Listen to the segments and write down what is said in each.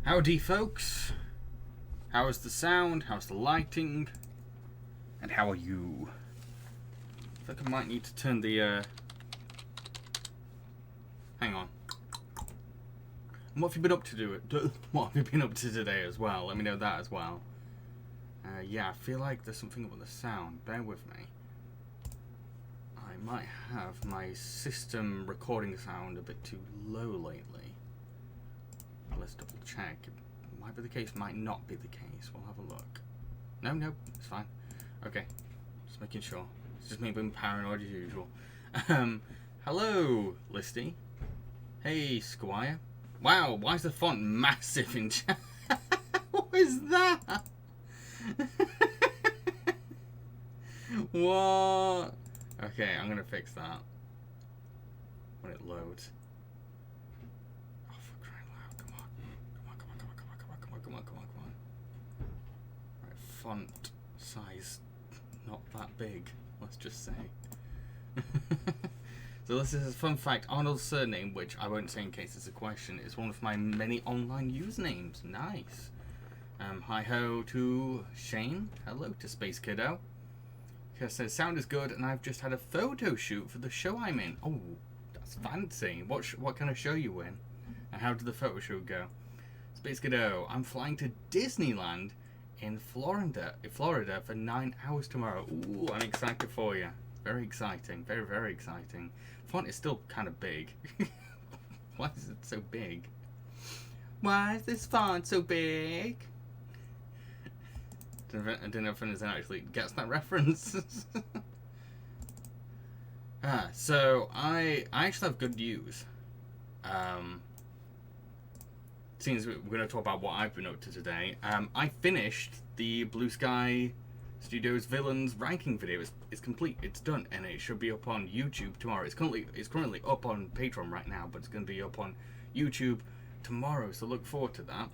Howdy, folks. How is the sound? How's the lighting? And how are you? I think I might need to turn the, hang on. And what have you been up to what have you been up to today as well? Let me know that as well. Yeah, I feel like there's something up with the sound. Bear with me. I might have my system recording sound a bit too low lately. Let's double check. It might be the case, might not be the case. We'll have a look. No, it's fine. Okay, just making sure. It's just me being paranoid as usual. Hello, Listy. Hey, Squire. Wow, why is the font massive in chat? What is that? What? Okay, I'm gonna fix that when it loads. Oh, for crying loud! Come on! Right, font size not that big. Let's just say. So this is a fun fact. Arnold's surname, which I won't say in case it's a question, is one of my many online usernames. Nice. Hi ho to Shane. Hello to Space Kiddo. He says sound is good, and I've just had a photo shoot for the show I'm in. Oh, that's fancy. What kind of show you in? And how did the photo shoot go? Space Kiddo, I'm flying to Disneyland in Florida for 9 hours tomorrow. Ooh, I'm excited for you. Very exciting. Very, very exciting. Font is still kind of big. Why is it so big? Why is this font so big? I don't know if anyone actually gets that reference. So I actually have good news. Since we're going to talk about what I've been up to today, I finished the Blue Sky Studios Villains ranking video. It's complete, it's done, and it should be up on YouTube tomorrow. It's currently up on Patreon right now, but it's going to be up on YouTube tomorrow, so look forward to that.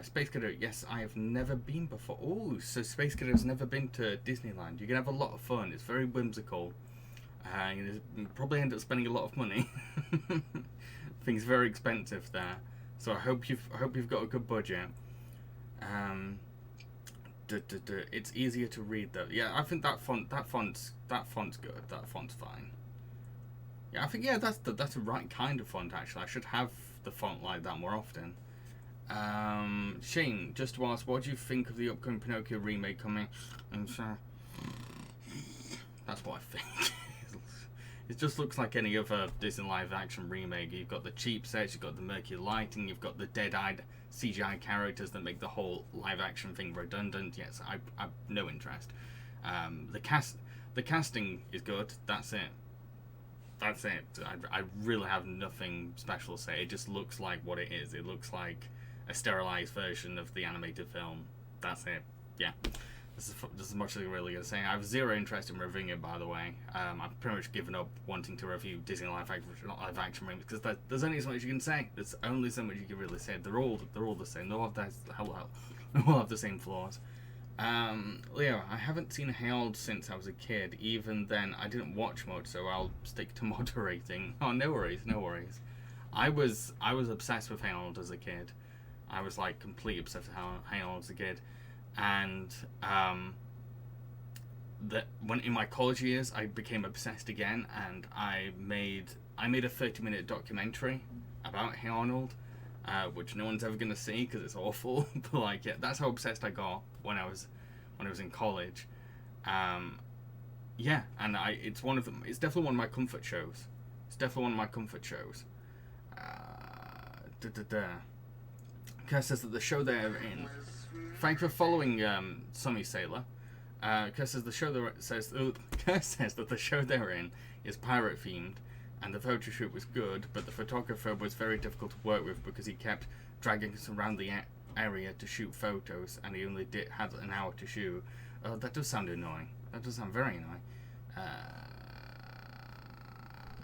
Space Cadet, yes, I have never been before. Oh, so Space Cadet's never been to Disneyland. You're gonna have a lot of fun. It's very whimsical. You probably end up spending a lot of money. Things very expensive there. So I hope you've got a good budget. It's easier to read though. Yeah, I think that font's good. That font's fine. Yeah, I think that's the right kind of font actually. I should have the font like that more often. Shane, just to ask, what do you think of the upcoming Pinocchio remake coming? That's what I think. It just looks like any other Disney live action remake. You've got the cheap sets, you've got the murky lighting, you've got the dead-eyed CGI characters that make the whole live action thing redundant. Yes, I've no interest. The casting is good. That's it. I really have nothing special to say. It just looks like what it is. It looks like a sterilized version of the animated film. That's it. Yeah. This is as much as I'm really going to say. I have zero interest in reviewing it, by the way. I've pretty much given up wanting to review Disney live action remakes because there's only so much you can say. There's only so much you can really say. They're all the same. They all have the same flaws. Leo, I haven't seen Harold since I was a kid. Even then, I didn't watch much, so I'll stick to moderating. Oh, no worries. I was obsessed with Harold as a kid. I was like completely obsessed with Harold as a kid, and when in my college years, I became obsessed again, and I made a 30-minute documentary about Hey Arnold. Which no one's ever gonna see because it's awful. But like, yeah, that's how obsessed I got when I was in college. Yeah, and it's one of them. It's definitely one of my comfort shows. Kerr says that the show they're in. Thank you for following Summy Sailor. Kerr says that the show they're in is pirate themed. And the photo shoot was good, but the photographer was very difficult to work with because he kept dragging us around the area to shoot photos, and he only had an hour to shoot. That does sound annoying. That does sound very annoying.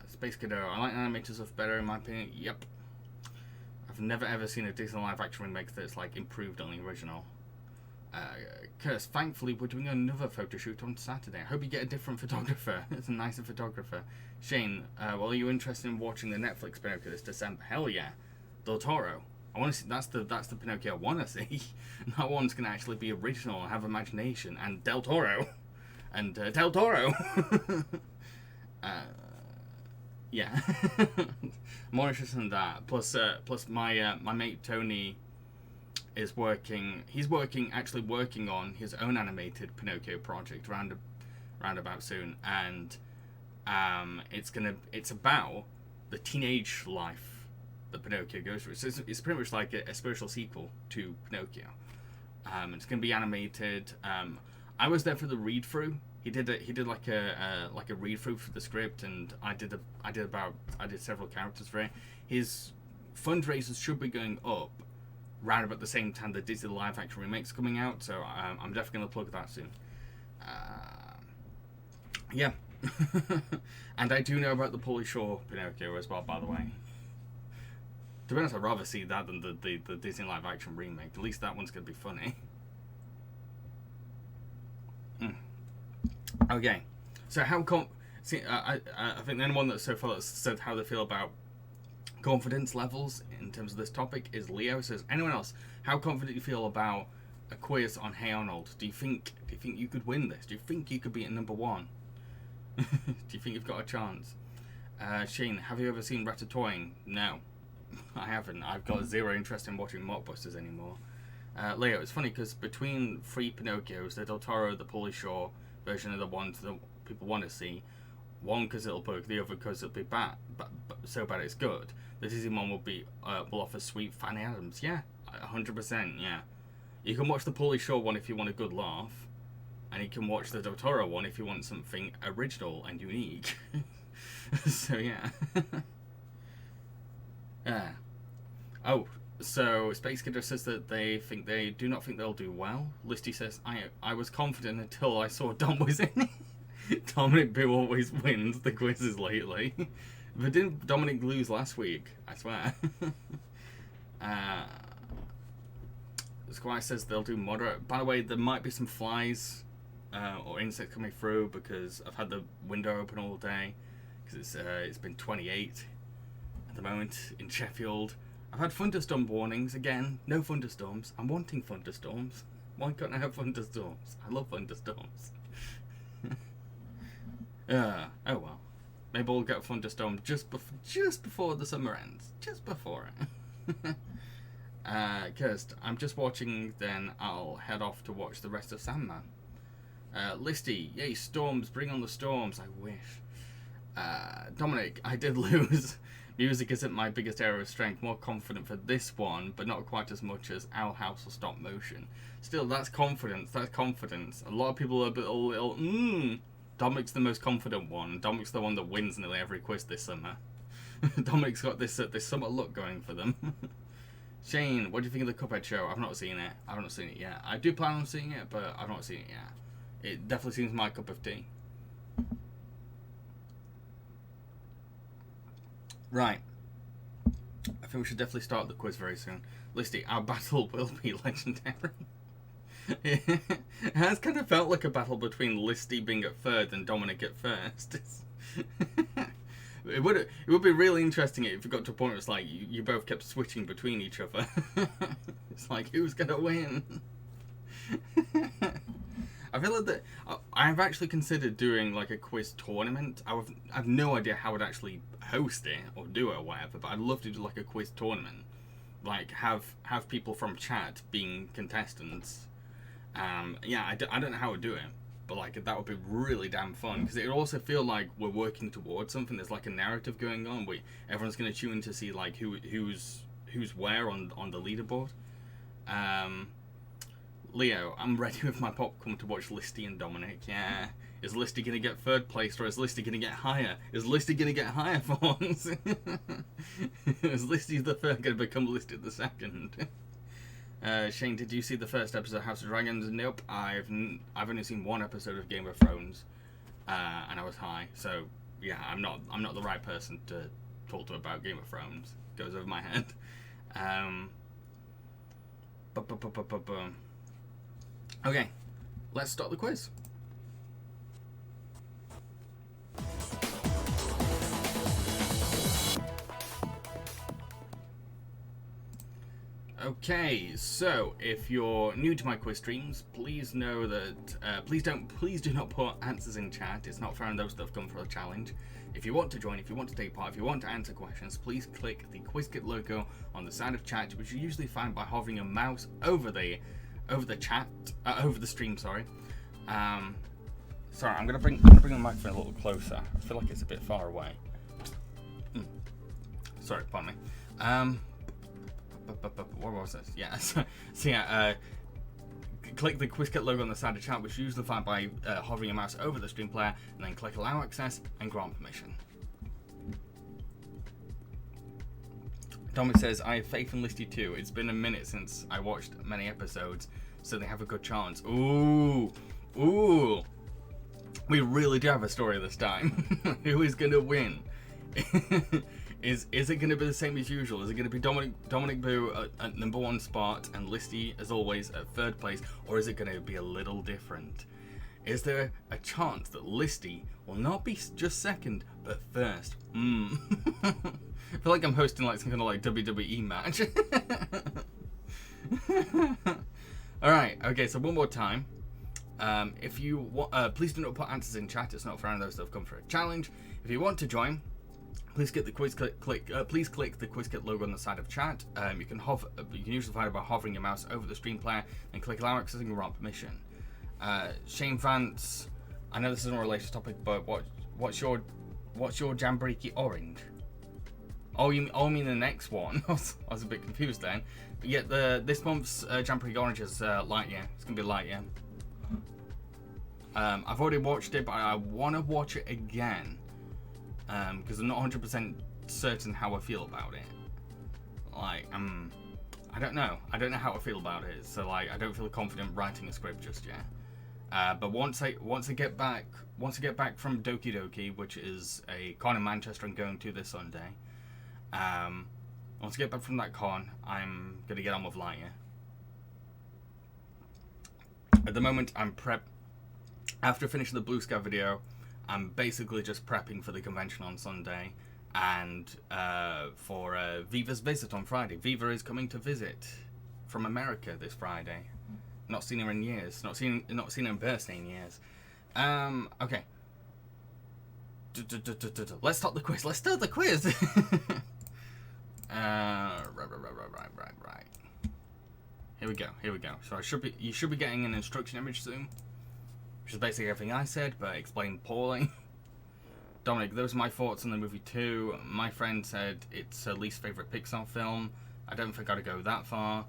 Space Cadet, I like animated stuff better in my opinion. Yep. I've never ever seen a Disney live action remake that's like improved on the original. Curse, thankfully we're doing another photo shoot on Saturday. I hope you get a different photographer. It's a nicer photographer. Shane, well, are you interested in watching the Netflix Pinocchio this December? Hell yeah. Del Toro. I want to see that's the Pinocchio I want to see. That one's gonna actually be original and have imagination and Del Toro, and Del Toro. Yeah, more interested in that. Plus my mate Tony is working. He's actually working on his own animated Pinocchio project roundabout soon, and it's about the teenage life that Pinocchio goes through. So it's pretty much like a spiritual sequel to Pinocchio. It's going to be animated. I was there for the read through. He did like a read through for the script, and I did several characters for it. His fundraisers should be going up round about the same time the Disney live action remake's coming out, so I'm definitely gonna plug that soon. Yeah. And I do know about the Pauly Shore Pinocchio as well, by the way. To be honest, I'd rather see that than the Disney live action remake. At least that one's gonna be funny. Okay, so I think the only one that so far that's said how they feel about confidence levels in terms of this topic is Leo. Says, anyone else, how confident do you feel about a quiz on Hey Arnold? Do you think you could win this? Do you think you could be at number 1? Do you think you've got a chance? Shane, have you ever seen Ratatouille? No, I haven't. I've got zero interest in watching mockbusters anymore. Leo, it's funny because between 3 Pinocchios, the Del Toro, the Pauly Shore version of the ones that people want to see, one because it'll bug, the other because it'll be bad, but so bad it's good. The Disney one will offer sweet Fanny Adams. Yeah, 100%. Yeah, you can watch the Pauly Shore one if you want a good laugh, and you can watch the Del Toro one if you want something original and unique. So yeah. Yeah. Oh, so Space Kidder says that they do not think they'll do well. Listy says, I was confident until I saw Dom was in it. Dominic Boo always wins the quizzes lately. But didn't Dominic lose last week? I swear. Squire says they'll do moderate. By the way, there might be some flies or insects coming through because I've had the window open all day because it's been 28 at the moment in Sheffield. I've had thunderstorm warnings again. No thunderstorms. I'm wanting thunderstorms. Why can't I have thunderstorms? I love thunderstorms. Oh well. Maybe we'll get a thunderstorm just before the summer ends. Just before it. Kirst, I'm just watching, then I'll head off to watch the rest of Sandman. Listy, yay, storms, bring on the storms, I wish. Dominic, I did lose. Music isn't my biggest area of strength. More confident for this one, but not quite as much as Owl House or Stop Motion. Still, that's confidence. That's confidence. A lot of people are a little. Dominic's the most confident one. Dominic's the one that wins nearly every quiz this summer. Dominic's got this summer look going for them. Shane, what do you think of the Cuphead show? I've not seen it. I haven't seen it yet. I do plan on seeing it, but I've not seen it yet. It definitely seems my cup of tea. Right. I think we should definitely start the quiz very soon. Listy, our battle will be legendary. It has kind of felt like a battle between Listy being at third and Dominic at first. It would be really interesting if it got to a point where it's like you both kept switching between each other. It's like, who's gonna win? I feel like that I've actually considered doing like a quiz tournament. I've no idea how I'd actually host it or do it or whatever, but I'd love to do like a quiz tournament, like have people from chat being contestants. Yeah, I don't know how I'd do it, but like that would be really damn fun because it would also feel like we're working towards something. There's like a narrative going on. Everyone's going to tune in to see like who's where on the leaderboard. Leo, I'm ready with my popcorn to watch Listy and Dominic. Yeah. Is Listy going to get third place or is Listy going to get higher? Is Listy going to get higher for once? Is Listy the third going to become Listy the second? Shane, did you see the first episode of House of Dragons? Nope. I've only seen one episode of Game of Thrones, and I was high. So yeah, I'm not the right person to talk to about Game of Thrones. It goes over my head. Okay, let's start the quiz. Okay, so if you're new to my quiz streams, please know that please do not put answers in chat. It's not fair on those that have come for a challenge. If you want to join, if you want to take part, if you want to answer questions, please click the QuizKit logo on the side of chat, which you usually find by hovering a mouse over the stream. Sorry. Sorry, I'm gonna bring the microphone a little closer. I feel like it's a bit far away. Sorry, pardon me. What was this? Yeah. So yeah. Click the QuizKit logo on the side of chat, which you usually find by hovering your mouse over the stream player, and then click Allow Access and grant permission. Dominic says, I have faith in Listy too. It's been a minute since I watched many episodes, so they have a good chance. Ooh. We really do have a story this time. Who is going to win? Is it going to be the same as usual? Is it going to be Dominic Boo at #1 spot and Listy, as always, at 3rd place? Or is it going to be a little different? Is there a chance that Listy will not be just 2nd, but 1st? I feel like I'm hosting like some kind of like WWE match. Alright, okay, so one more time. If you want, please do not put answers in chat. It's not fair on those that have come for a challenge. If you want to join, please get the please click the QuizKit logo on the side of chat. You can usually find it by hovering your mouse over the stream player and click Allow Access and grant permission. Shane Vance, I know this isn't a related topic, but what's your Jambareeqi orange? Oh, you mean the next one? I was a bit confused then. But yeah, this month's Jambareeqi orange is Lightyear. It's gonna be Lightyear. I've already watched it, but I want to watch it again. Because I'm not 100% certain how I feel about it. Like, I don't know. I don't know how I feel about it. So like, I don't feel confident writing a script just yet. But once I get back from Doki Doki, which is a con in Manchester I'm going to this Sunday. Once I get back from that con, I'm gonna get on with Lightyear. At the moment, I'm after finishing the Blue Sky video. I'm basically just prepping for the convention on Sunday and for Viva's visit on Friday. Viva is coming to visit from America this Friday. Not seen her in years. Not seen her in person in years. Okay. Let's start the quiz. Right. Here we go. So you should be getting an instruction image soon. Which is basically everything I said, but explained poorly. Dominic, those are my thoughts on the movie too. My friend said it's her least favourite Pixar film. I don't think I'd go that far,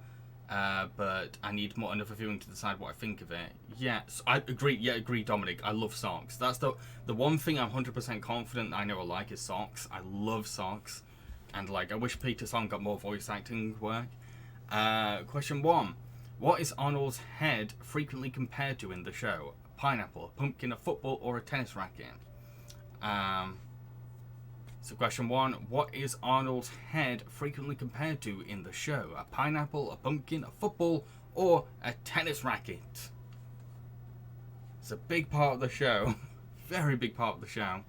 but I need another viewing to decide what I think of it. Yes, I agree. Yeah, agree, Dominic. I love Socks. That's the one thing I'm 100% confident I know I like is Socks. I love Socks, and like I wish Peter Song got more voice acting work. Question 1: What is Arnold's head frequently compared to in the show? Pineapple, a pumpkin, a football, or a tennis racket? So question 1, what is Arnold's head frequently compared to in the show? A pineapple, a pumpkin, a football, or a tennis racket? It's a big part of the show. Very big part of the show.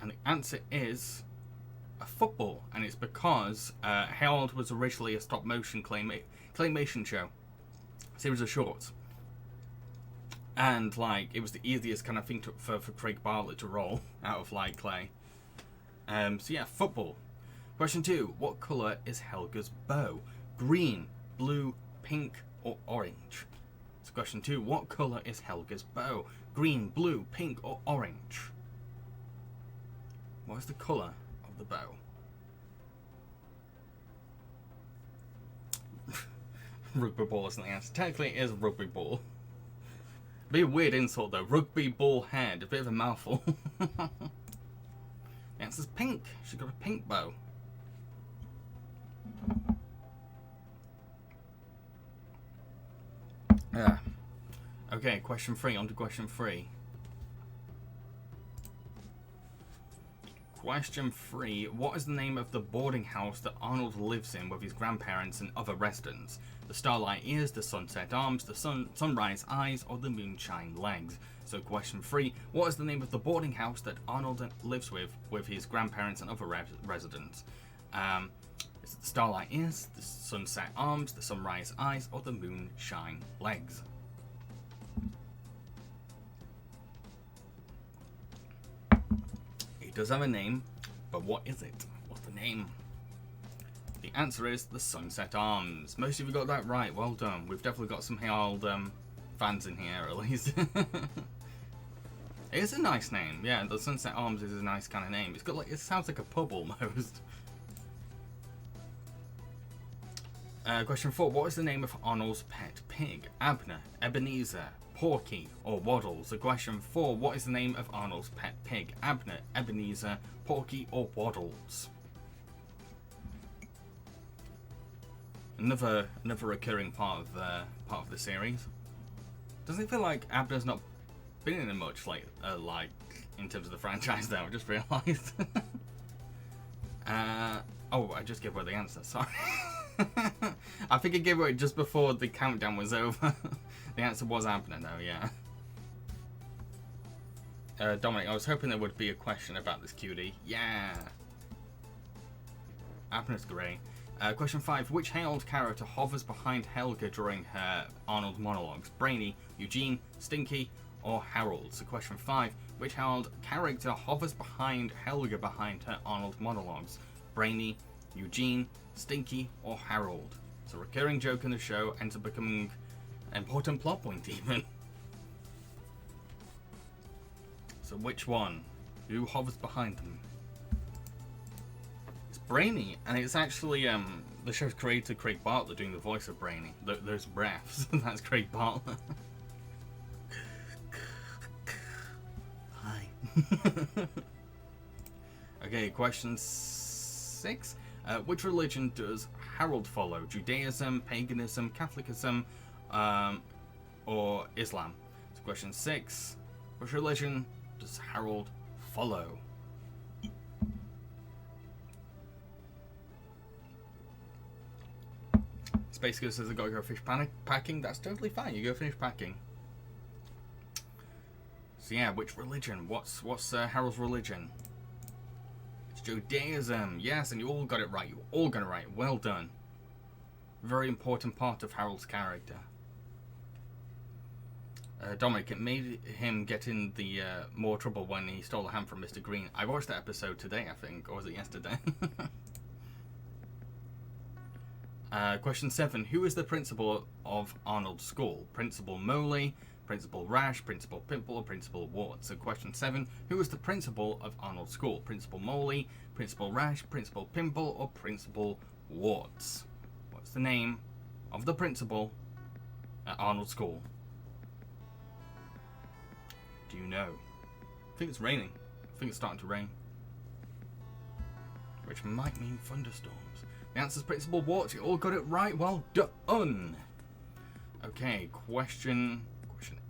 And the answer is a football. And it's because Harold was originally a stop motion claymation show. Series of shorts, and like it was the easiest kind of thing for Craig Bartlett to roll out of like clay. So yeah, football. Question 2: What colour is Helga's bow? Green, blue, pink, or orange? So question 2: What colour is Helga's bow? Green, blue, pink, or orange? What is the colour of the bow? Rugby ball isn't the answer. Technically, it is rugby ball. Be a weird insult though. Rugby ball head. A bit of a mouthful. The answer's pink. She's got a pink bow. Yeah. Okay, question 3. On to question 3. Question 3. What is the name of the boarding house that Arnold lives in with his grandparents and other residents? The Starlight Ears, the Sunset Arms, the Sunrise Eyes, or the Moonshine Legs? So question 3. What is the name of the boarding house that Arnold lives with his grandparents and other residents? Is it the starlight ears, the sunset arms, the sunrise eyes, or the moonshine legs? It does have a name, but what is it? What's the name? The answer is the sunset arms. Most of you got that right. Well done. We've definitely got some old fans in here, at least. It is a nice name. Yeah, the sunset arms is a nice kind of name. It's got like, it sounds like a pub almost. Question 4. What is the name of Arnold's pet pig? Abner, Ebenezer, Porky, or Waddle? So question 4. What is the name of Arnold's pet pig? Abner, Ebenezer, Porky, or Waddles? Another recurring part of the series. Doesn't it feel like Abner's not been in it much, like in terms of the franchise? Though I just realised. Oh, I just gave away the answer. Sorry. I think I gave away just before the countdown was over. The answer was Abner, though. Yeah. Dominic, I was hoping there would be a question about this cutie. Yeah. Abner's great. Question 5. Which Harold character hovers behind Helga during her Arnold monologues? Brainy, Eugene, Stinky, or Harold? So question 5. Which Harold character hovers behind Helga behind her Arnold monologues? Brainy, Eugene, Stinky, or Harold? It's a recurring joke in the show, ends up becoming an important plot point even. So which one? Who hovers behind them? Brainy, and it's actually the show's creator Craig Bartlett doing the voice of Brainy. Those breaths. That's Craig Bartlett. Hi. Okay, question 6. Which religion does Harold follow? Judaism, paganism, Catholicism, or Islam? So question 6. Which religion does Harold follow? Basically says I gotta go fish packing. That's totally fine. You go finish packing. So yeah, which religion? What's Harold's religion? It's Judaism. Yes, and you all got it right. You all got it right. Well done. Very important part of Harold's character. Dominic, it made him get in the more trouble when he stole a ham from Mr. Green. I watched that episode today, I think, or was it yesterday? Question 7. Who is the principal of Arnold's school? Principal Moley, Principal Rash, Principal Pimple, or Principal Ward? So question 7. Who is the principal of Arnold's school? Principal Moley, Principal Rash, Principal Pimple, or Principal Wards? What's the name of the principal at Arnold's school? Do you know? I think it's raining. I think it's starting to rain. Which might mean thunderstorms. The answer's Principal Warts. You all got it right. Well done. Okay, question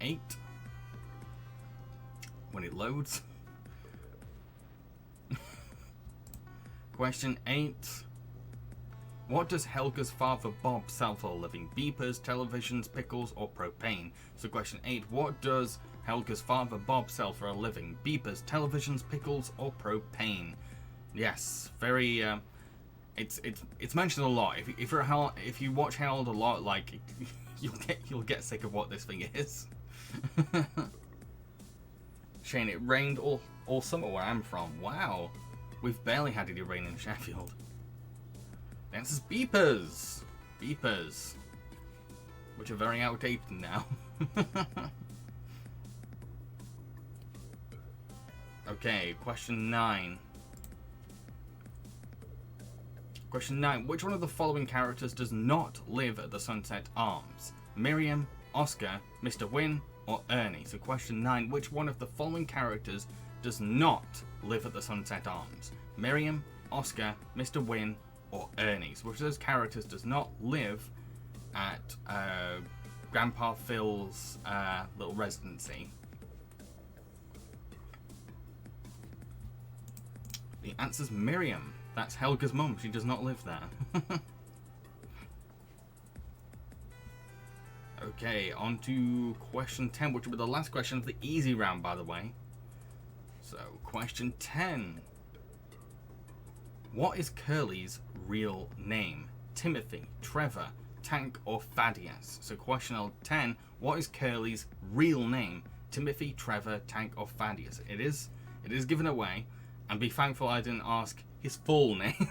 8. When it loads. Question 8. What does Helga's father Bob sell for a living? Beepers, televisions, pickles, or propane? So question 8. What does Helga's father Bob sell for a living? Beepers, televisions, pickles, or propane? Yes, very it's mentioned a lot. If you watch Harold a lot, like you'll get sick of what this thing is. Shane, it rained all summer where I'm from. Wow, we've barely had any rain in Sheffield. The answer's beepers. Beepers, which are very outdated now. Okay, question 9. Question 9. Which one of the following characters does not live at the Sunset Arms? Miriam, Oscar, Mr. Wynn, or Ernie? So question 9. Which one of the following characters does not live at the Sunset Arms? Miriam, Oscar, Mr. Wynn, or Ernie? So which of those characters does not live at Grandpa Phil's little residency? The answer's Miriam. That's Helga's mum. She does not live there. Okay, on to question 10, which will be the last question of the easy round, by the way. So, question 10. What is Curly's real name? Timothy, Trevor, Tank, or Thaddeus? So question 10, what is Curly's real name? Timothy, Trevor, Tank, or Thaddeus? It is given away, and be thankful I didn't ask his full name.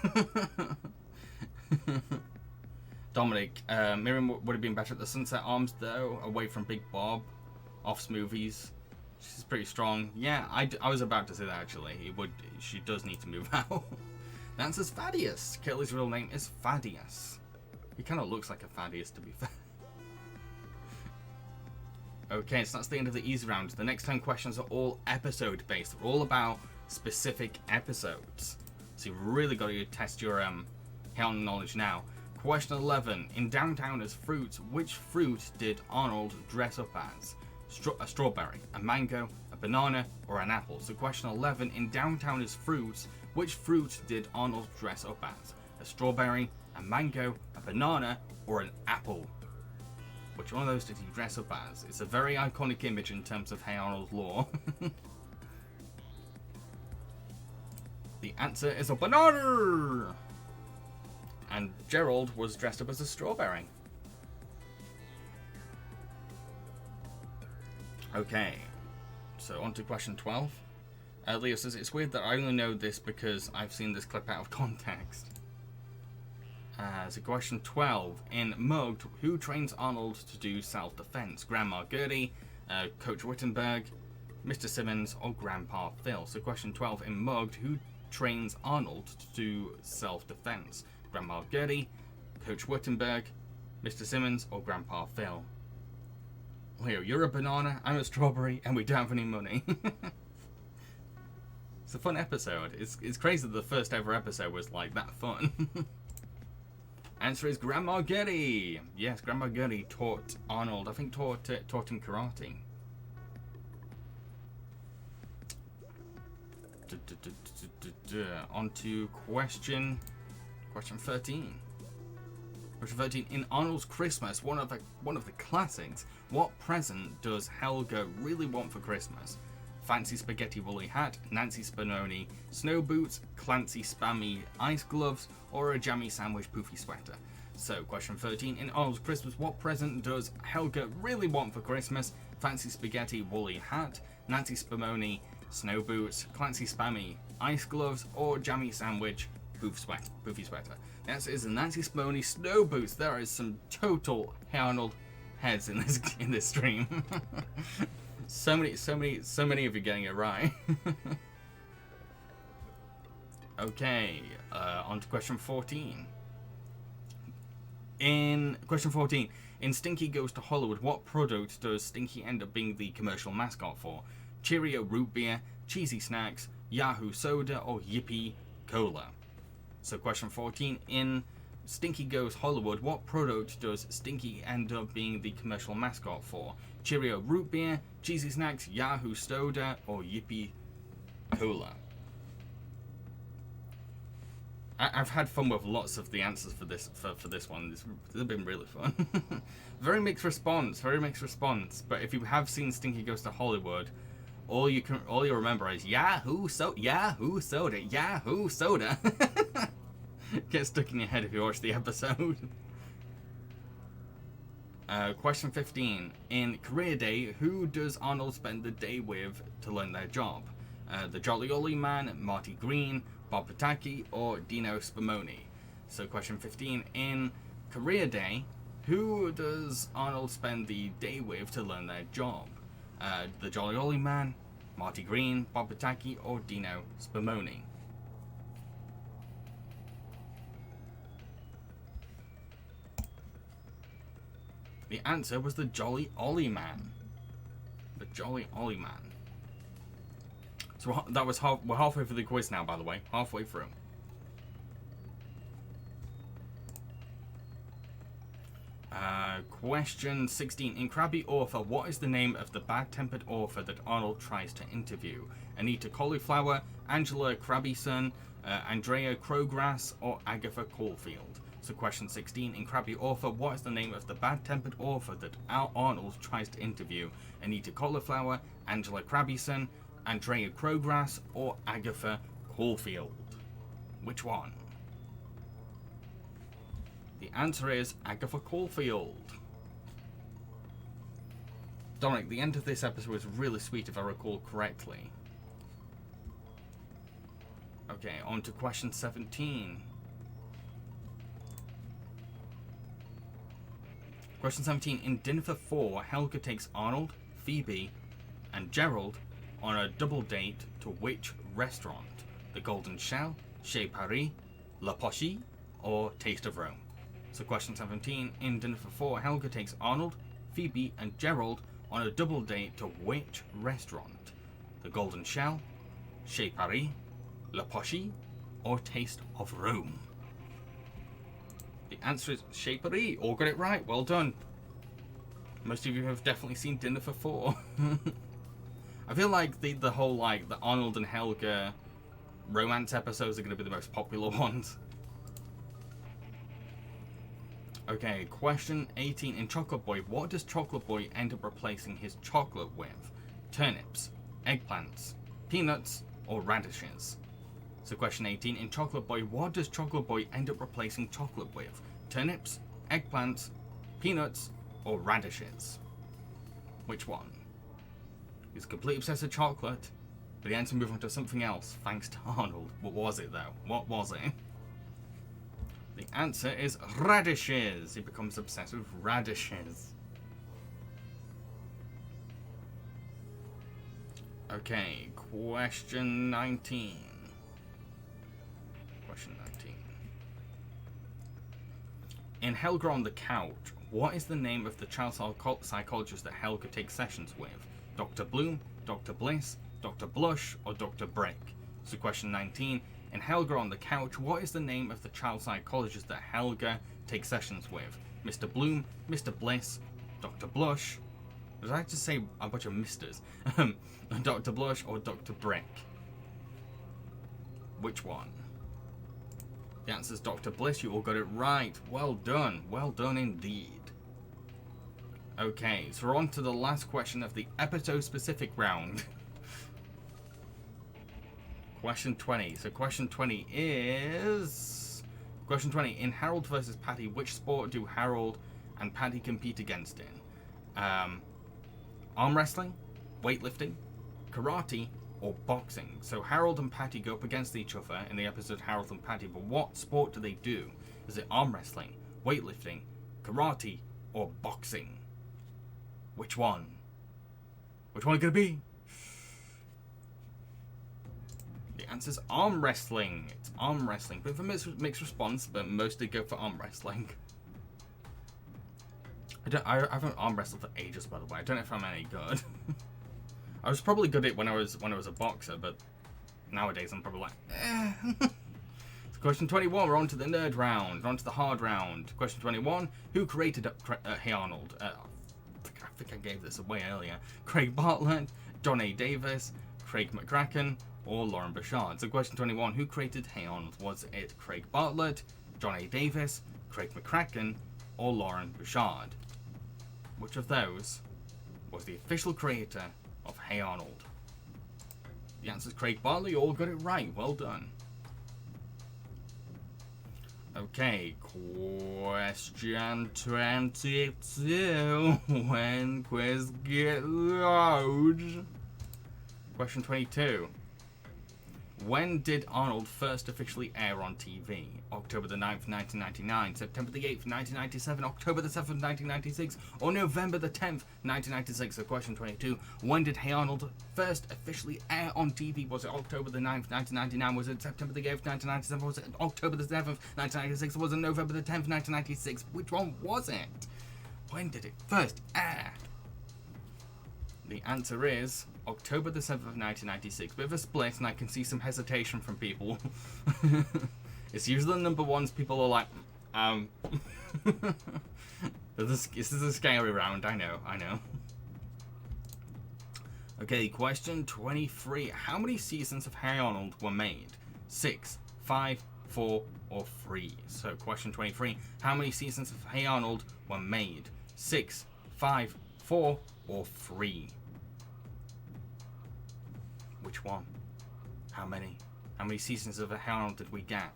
Dominic, Miriam would have been better at the Sunset Arms though, away from Big Bob, off smoothies. She's pretty strong. Yeah, I was about to say that actually. She does need to move out. The answer is Thaddeus. Curly's real name is Thaddeus. He kind of looks like a Thaddeus, to be fair. Okay, so that's the end of the easy round. The next 10 questions are all episode based. They're all about specific episodes. So you've really got to test your Haunted knowledge now. Question 11. In Downtown as fruits, which fruit did Arnold dress up as? A strawberry, a mango, a banana, or an apple? So question 11. In Downtown as fruits, which fruit did Arnold dress up as? A strawberry, a mango, a banana, or an apple? Which one of those did he dress up as? It's a very iconic image in terms of Hey Arnold lore. The answer is a banana! And Gerald was dressed up as a strawberry. Okay, so on to question 12. Leo says, it's weird that I only know this because I've seen this clip out of context. So question 12. In Mugged, who trains Arnold to do self-defense? Grandma Gertie, Coach Wittenberg, Mr. Simmons, or Grandpa Phil? So question 12. In Mugged, who trains Arnold to do self-defense? Grandma Gertie, Coach Wittenberg, Mr. Simmons, or Grandpa Phil? Leo, you're a banana, I'm a strawberry, and we don't have any money. It's a fun episode. It's crazy that the first ever episode was like that fun. Answer is Grandma Gertie. Yes, Grandma Gertie taught Arnold, I think taught him karate. On to question 13. Question 13. In Arnold's Christmas, one of the classics, what present does Helga really want for Christmas? Fancy spaghetti woolly hat, Nancy Spinoni, snow boots, Clancy spammy ice gloves, or a jammy sandwich poofy sweater? So, question 13. In Arnold's Christmas, what present does Helga really want for Christmas? Fancy spaghetti woolly hat, Nancy Spumoni snow boots, Clancy spammy ice gloves, or jammy sandwich poofy sweater? The answer is Nancy Spumoni snow boots. There is some total Hey Arnold heads in this stream. So many of you getting it right. Okay, on to question 14. In question 14, in Stinky Goes to Hollywood, what product does Stinky end up being the commercial mascot for? Cheerio root beer, cheesy snacks, Yahoo soda, or Yippee cola? So question 14, in Stinky Goes Hollywood, what product does Stinky end up being the commercial mascot for? Cheerio root beer, cheesy snacks, Yahoo soda, or Yippee cola? I've had fun with lots of the answers for this one. They've been really fun. Very mixed response. But if you have seen Stinky Goes to Hollywood, all you remember is Yahoo soda. Get stuck in your head if you watch the episode. Question 15. In Career Day, who does Arnold spend the day with to learn their job? The Jolly Ollie Man, Marty Green, Bob Pataki, or Dino Spumoni? So question 15. In Career Day, who does Arnold spend the day with to learn their job? The Jolly Ollie Man, Marty Green, Bob Pataki, or Dino Spumoni? The answer was the Jolly Ollie Man. The Jolly Ollie Man. So that was we're halfway through the quiz now, by the way. Halfway through. Question 16. In Krabby Author, what is the name of the bad-tempered author that Arnold tries to interview? Anita Cauliflower, Angela Krabbyson, Andrea Crowgrass, or Agatha Caulfield? So question 16. In Krabby Author, what is the name of the bad-tempered author that Arnold tries to interview? Anita Cauliflower, Angela Krabbyson, Andrea Crowgrass, or Agatha Caulfield? Which one? The answer is Agatha Caulfield. Dominic, the end of this episode was really sweet if I recall correctly. Okay, on to question 17. Question 17. In Dinner for Four, Helga takes Arnold, Phoebe, and Gerald on a double date to which restaurant? The Golden Shell, Chez Paris, La Pochie, or Taste of Rome? So question 17. In Dinner for Four, Helga takes Arnold, Phoebe, and Gerald on a double date to which restaurant? The Golden Shell, Chez Paris, La Pochie, or Taste of Rome? The answer is Chez Paris. All got it right. Well done. Most of you have definitely seen Dinner for Four. I feel like the whole like the Arnold and Helga romance episodes are going to be the most popular ones. Okay, question 18. In Chocolate Boy, what does Chocolate Boy end up replacing his chocolate with? Turnips, eggplants, peanuts, or radishes? So question 18. In Chocolate Boy, what does Chocolate Boy end up replacing chocolate with? Turnips, eggplants, peanuts, or radishes? Which one? He's completely obsessed with chocolate, but he had to move on to something else thanks to Arnold. What was it though? What was it? The answer is radishes. He becomes obsessed with radishes. Okay, question 19. Question 19. In Helga on the Couch, what is the name of the child psychologist that Helga takes sessions with? Dr. Bloom, Dr. Bliss, Dr. Blush, or Dr. Brick? So question 19. In Helga on the Couch, what is the name of the child psychologist that Helga takes sessions with? Mr. Bloom, Mr. Bliss, Dr. Blush. Did I just say a bunch of misters? Dr. Blush or Dr. Brick? Which one? The answer is Dr. Bliss. You all got it right. Well done. Well done indeed. Okay, so we're on to the last question of the episode-specific round. Question 20. So question 20 is... Question 20. In Harold versus Patty, which sport do Harold and Patty compete against in? Arm wrestling, weightlifting, karate, or boxing? So Harold and Patty go up against each other in the episode Harold and Patty, but what sport do they do? Is it arm wrestling, weightlifting, karate, or boxing? Which one? Which one could it be? The answer's arm wrestling. It's arm wrestling. Bit of a mixed response, but most did go for arm wrestling. I haven't arm wrestled for ages, by the way. I don't know if I'm any good. I was probably good at it when I was a boxer, but nowadays I'm probably like, eh. So question 21, we're on to the nerd round. We're on to the hard round. Question 21, who created Hey Arnold? I think I gave this away earlier. Craig Bartlett, John A. Davis, Craig McCracken, or Lauren Bouchard? So question 21, who created Hey Arnold? Was it Craig Bartlett, John A. Davis, Craig McCracken, or Lauren Bouchard? Which of those was the official creator of Hey Arnold? The answer is Craig Bartlett. You all got it right. Well done. Okay, question 22. When quiz get loud. Question 22. When did Arnold first officially air on TV? October the 9th, 1999, September the 8th, 1997, October the 7th, 1996, or November the 10th, 1996? So question 22, when did Hey Arnold first officially air on TV? Was it October the 9th, 1999? Was it September the 8th, 1997? Was it October the 7th, 1996? Or was it November the 10th, 1996? Which one was it? When did it first air? The answer is October the 7th of 1996. Bit of a split, and I can see some hesitation from people. It's usually the number ones. People are like, this is a scary round. I know. Okay, question 23. How many seasons of Hey Arnold were made? 6, 5, 4, or 3? So question 23. How many seasons of Hey Arnold were made? 6, 5, 4, or 3? Which one? How many? How many seasons of Hey Arnold did we get?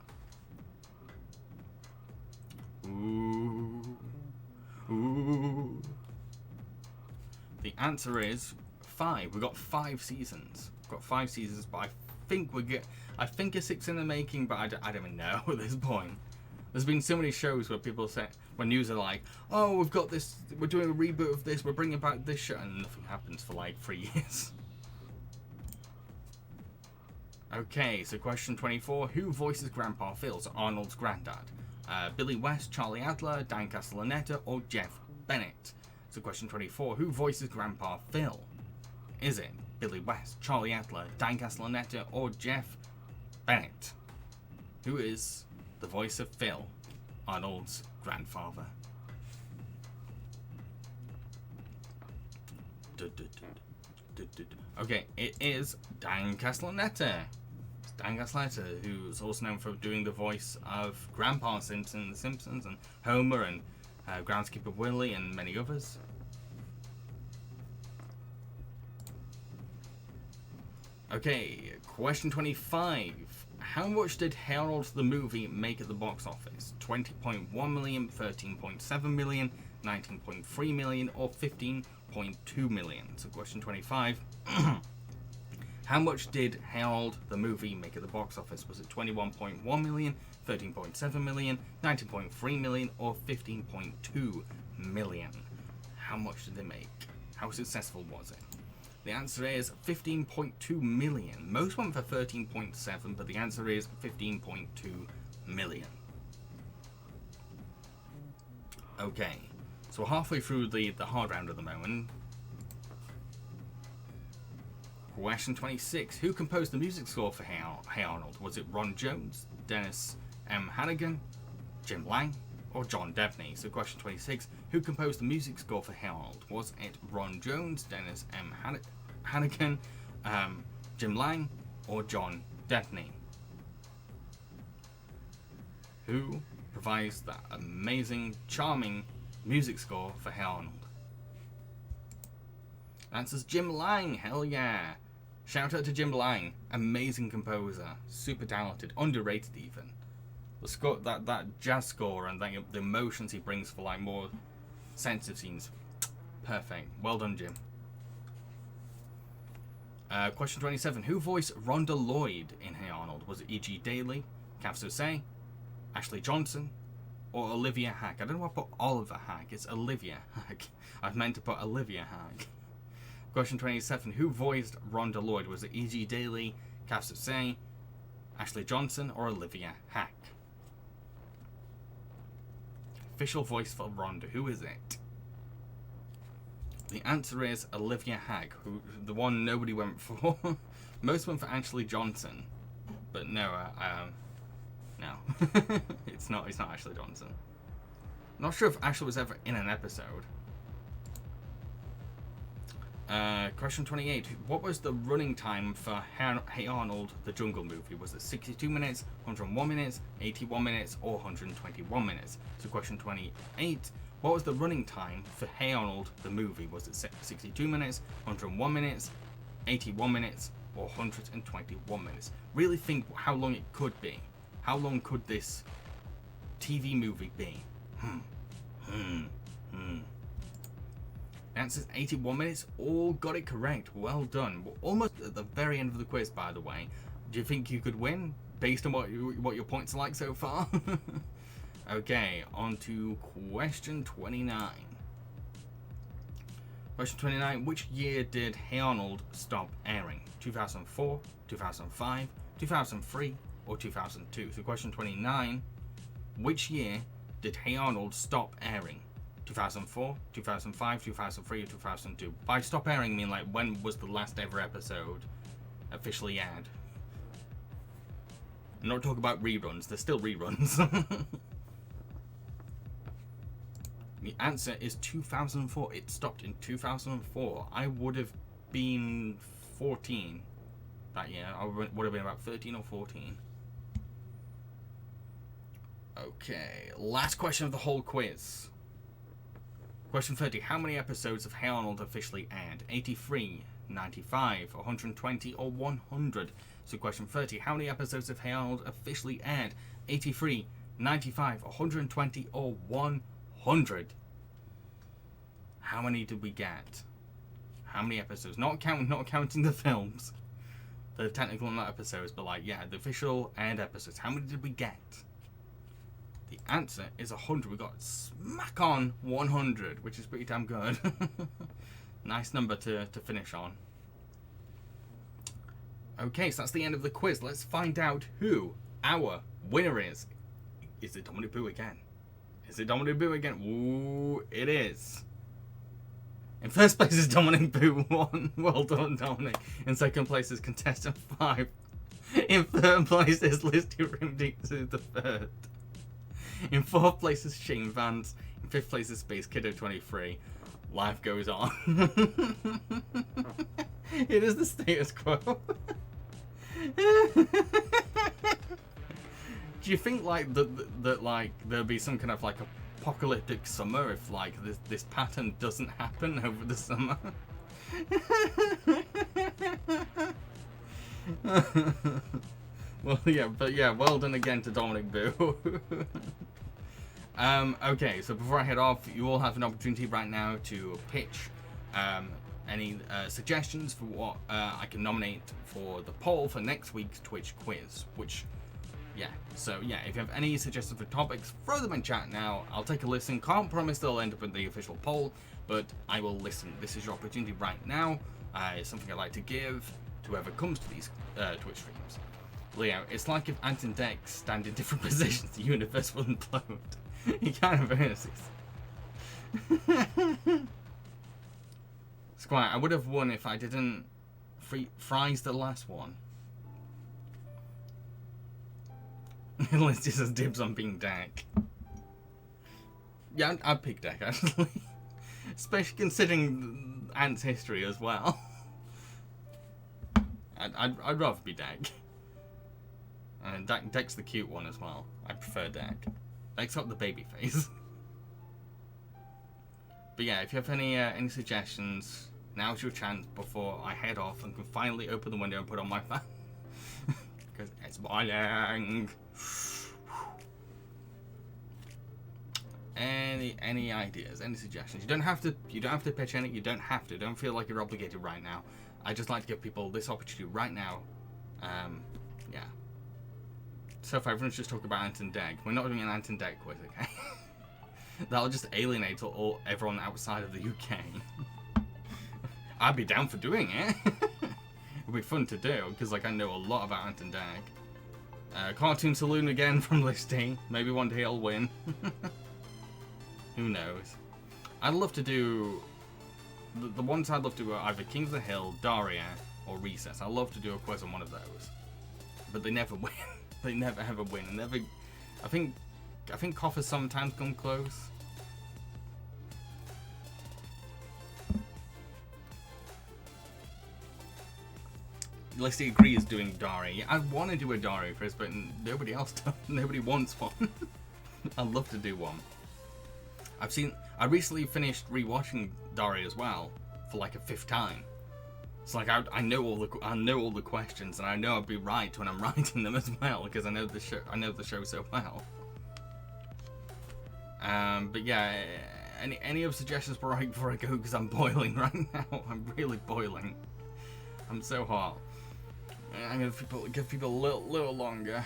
Ooh. Ooh. The answer is 5. We got 5 seasons. We've got 5 seasons, but I think I think a 6 in the making, but I don't even know at this point. There's been so many shows where people say, when news are like, oh, we've got this, we're doing a reboot of this, we're bringing back this show, and nothing happens for like 3 years. Okay, so question 24. Who voices Grandpa Phil, so Arnold's granddad? Billy West, Charlie Adler, Dan Castellaneta, or Jeff Bennett? So question 24. Who voices Grandpa Phil? Is it Billy West, Charlie Adler, Dan Castellaneta, or Jeff Bennett? Who is the voice of Phil, Arnold's grandfather? Okay, it is Dan Castellaneta. It's Dan Castellaneta, who's also known for doing the voice of Grandpa Simpson in The Simpsons, and Homer, and Groundskeeper Willie, and many others. Okay, question 25. How much did Hey Arnold the movie make at the box office? 20.1 million, 13.7 million, 19.3 million, or 15.2 million? So question 25. How much did Hey Arnold the movie make at the box office? Was it 21.1 million, 13.7 million, 19.3 million, or 15.2 million? How much did they make? How successful was it? The answer is 15.2 million. Most went for 13.7, but the answer is 15.2 million. Okay, so we're halfway through the hard round at the moment. Question 26. Who composed the music score for Hey Arnold? Was it Ron Jones, Dennis M. Hannigan, Jim Lang, or John Debney? So question 26. Who composed the music score for Hey Arnold? Was it Ron Jones, Dennis M. Hannigan, Jim Lang, or John Debney? Who provides that amazing, charming music score for Hey Arnold? Answer's Jim Lang. Hell yeah. Shout out to Jim Lang. Amazing composer. Super talented. Underrated even. The score, that jazz score and the emotions he brings for like more sensitive scenes. Perfect. Well done, Jim. Question 27. Who voiced Rhonda Lloyd in Hey Arnold? Was it E.G. Daily, Kath Soucie, Ashley Johnson, or Olivia Hack? I don't know why I put Oliver Hack. It's Olivia Hack. I've meant to put Olivia Hack. Question 27. Who voiced Rhonda Lloyd? Was it E.G. Daily, Kath Soucie, Ashley Johnson, or Olivia Hack? Official voice for Rhonda. Who is it? The answer is Olivia Hack, who the one nobody went for. Most went for Ashley Johnson, but no, no, it's not Ashley Johnson. Not sure if Ashley was ever in an episode. Question 28. What was the running time for Hey Arnold, the Jungle Movie? Was it 62 minutes, 101 minutes, 81 minutes, or 121 minutes? So question 28. What was the running time for Hey Arnold, the movie? Was it 62 minutes, 101 minutes, 81 minutes, or 121 minutes? Really think how long it could be. How long could this TV movie be? The answer is 81 minutes. All got it correct. Well done. We're almost at the very end of the quiz, by the way. Do you think you could win based on what your points are like so far? Okay, on to question 29. Question 29. Which year did Hey Arnold stop airing? 2004, 2005, 2003, or 2002? So question 29. Which year did Hey Arnold stop airing? 2004, 2005, 2003, or 2002? By stop airing, I mean like when was the last ever episode officially aired? I'm not talking about reruns. They're still reruns. The answer is 2004. It stopped in 2004. I would have been 14 that year. I would have been about 13 or 14. Okay, last question of the whole quiz. Question 30. How many episodes of Hey Arnold officially aired? 83, 95, 120, or 100? So question 30. How many episodes of Hey Arnold officially aired? 83, 95, 120, or 100? How many did we get? How many episodes? Not counting the films. The technical not episodes, but like, yeah, the official aired episodes. How many did we get? The answer is 100. We got smack on 100, which is pretty damn good. Nice number to finish on. Okay, so that's the end of the quiz. Let's find out who our winner is. Is it Dominic Boo again? Is it Dominic Boo again? Ooh, it is. In first place is Dominic Boo 1. Well done, Dominic. In second place is contestant 5. In third place is Listy Rimdick to the third. In fourth place is Shane Vance. In fifth place is Space Kiddo 23. Life goes on. It is the status quo. Do you think like that like there'll be some kind of like apocalyptic summer if like this pattern doesn't happen over the summer? Well, yeah, but yeah, well done again to Dominic Boo. Okay, so before I head off, you all have an opportunity right now to pitch any suggestions for what I can nominate for the poll for next week's Twitch quiz, which, yeah, so yeah, if you have any suggestions for topics, throw them in chat now. I'll take a listen. Can't promise they'll end up in the official poll, but I will listen. This is your opportunity right now. It's something I like to give to whoever comes to these Twitch streams. Leo, it's like if Ant and Dex stand in different positions, the universe will implode. He kind of is. Squire, I would have won if I didn't freeze the last one. Let's just says dibs on being Dak. Yeah, I'd pick Dak actually. Especially considering Ant's history as well. I'd rather be Dak. And Dak's the cute one as well. I prefer Dak. Dak's got the baby face. But yeah, if you have any suggestions, now's your chance before I head off and can finally open the window and put on my fan. Because it's boiling. Any ideas, any suggestions? You don't have to pitch any. You don't have to. Don't feel like you're obligated right now. I just like to give people this opportunity right now. Yeah. So far, everyone's just talking about Ant and Deg. We're not doing an Ant and Deg quiz, okay? That'll just alienate everyone outside of the UK. I'd be down for doing it. It'd be fun to do, because like I know a lot about Ant and Deg. Cartoon Saloon again from Listy. Maybe one day I'll win. Who knows? I'd love to do... The ones I'd love to do are either King of the Hill, Daria, or Recess. I'd love to do a quiz on one of those. But they never win. They never ever win. Never. I think Coffers sometimes come close. Leslie agrees doing Daria. I want to do a Daria quiz, but nobody else does. Nobody wants one. I'd love to do one. I recently finished rewatching Daria as well for like a 5th time. It's like I know all the questions, and I know I'd be right when I'm writing them as well, because I know the show so well. But yeah, any other suggestions before I go, because I'm boiling right now. I'm really boiling. I'm so hot. I'm gonna give people a little longer.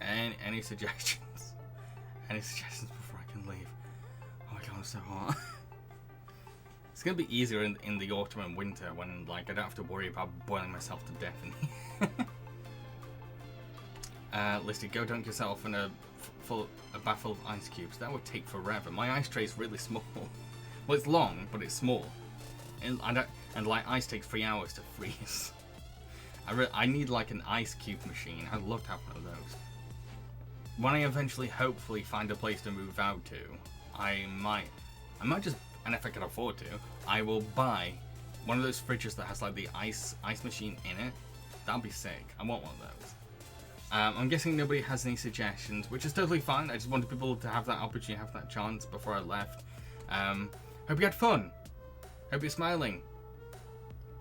Any suggestions? Any suggestions before I can leave? Oh my god, I'm so hot. It's gonna be easier in the autumn and winter when like I don't have to worry about boiling myself to death in here. Listy, go dunk yourself in a bath full of ice cubes. That would take forever. My ice tray is really small. Well, it's long, but it's small. And like ice takes 3 hours to freeze. I need like an ice cube machine. I'd love to have one of those. When I eventually, hopefully, find a place to move out to, I might just, and if I can afford to, I will buy one of those fridges that has like the ice machine in it. That'd be sick. I want one of those. I'm guessing nobody has any suggestions, which is totally fine. I just wanted people to have that opportunity, have that chance before I left. Hope you had fun. Hope you're smiling.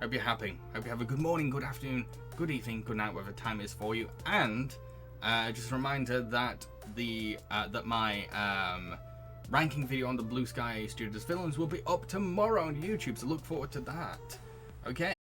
Hope you're happy. Hope you have a good morning, good afternoon, good evening, good night, whatever time it is for you. And just a reminder that my ranking video on the Blue Sky Studios villains will be up tomorrow on YouTube, so look forward to that. Okay.